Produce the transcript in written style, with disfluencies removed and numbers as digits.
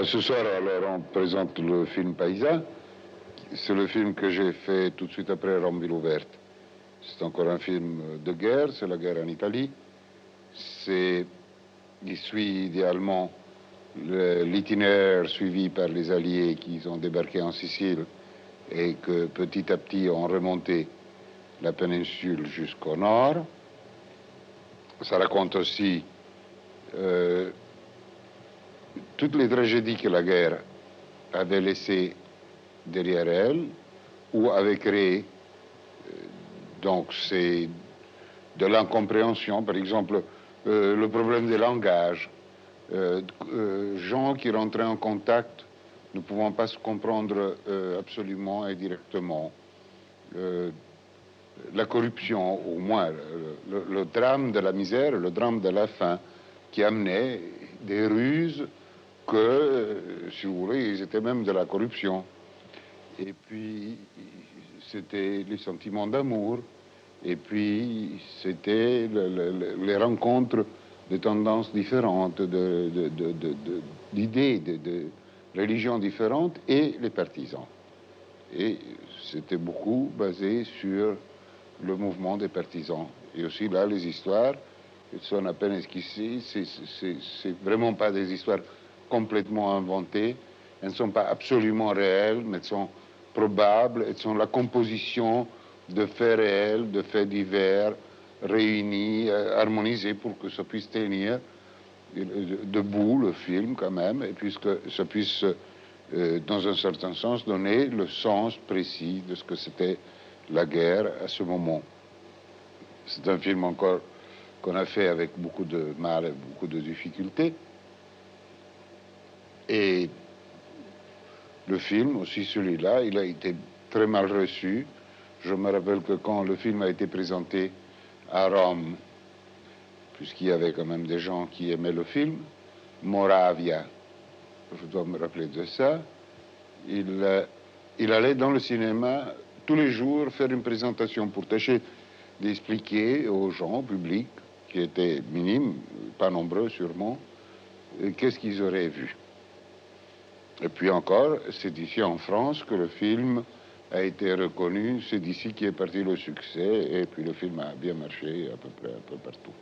Ce soir, alors, on présente le film Paysan. C'est le film que j'ai fait tout de suite après Rome ville ouverte. C'est encore un film de guerre, c'est la guerre en Italie. Il suit idéalement l'itinéraire suivi par les Alliés qui ont débarqué en Sicile et que petit à petit ont remonté la péninsule jusqu'au nord. Ça raconte aussi toutes les tragédies que la guerre avait laissées derrière elle ou avait créé. Donc c'est de l'incompréhension, par exemple le problème des langages, gens qui rentraient en contact ne pouvant pas se comprendre absolument et directement. La corruption, au moins le drame de la misère, le drame de la faim, qui amenait des ruses que, si vous voulez, ils étaient même de la corruption. Et puis, c'était les sentiments d'amour, et puis c'était les rencontres de tendances différentes, d'idées, de religions différentes, et les partisans. Et c'était beaucoup basé sur le mouvement des partisans. Et aussi là, les histoires, elles sont à peine esquissées, c'est vraiment pas des histoires complètement inventées, elles ne sont pas absolument réelles, mais elles sont probables, elles sont la composition de faits réels, de faits divers, réunis, harmonisés pour que ça puisse tenir debout le film quand même, et puisque ça puisse, dans un certain sens, donner le sens précis de ce que c'était la guerre à ce moment. C'est un film encore qu'on a fait avec beaucoup de mal et beaucoup de difficultés. Et le film, aussi celui-là, il a été très mal reçu. Je me rappelle que quand le film a été présenté à Rome, puisqu'il y avait quand même des gens qui aimaient le film, Moravia, je dois me rappeler de ça, il allait dans le cinéma tous les jours faire une présentation pour tâcher d'expliquer aux gens, au public, qui étaient minimes, pas nombreux sûrement, qu'est-ce qu'ils auraient vu. Et puis encore, c'est ici en France que le film a été reconnu, c'est d'ici qu'est parti le succès, et puis le film a bien marché à peu près un peu partout.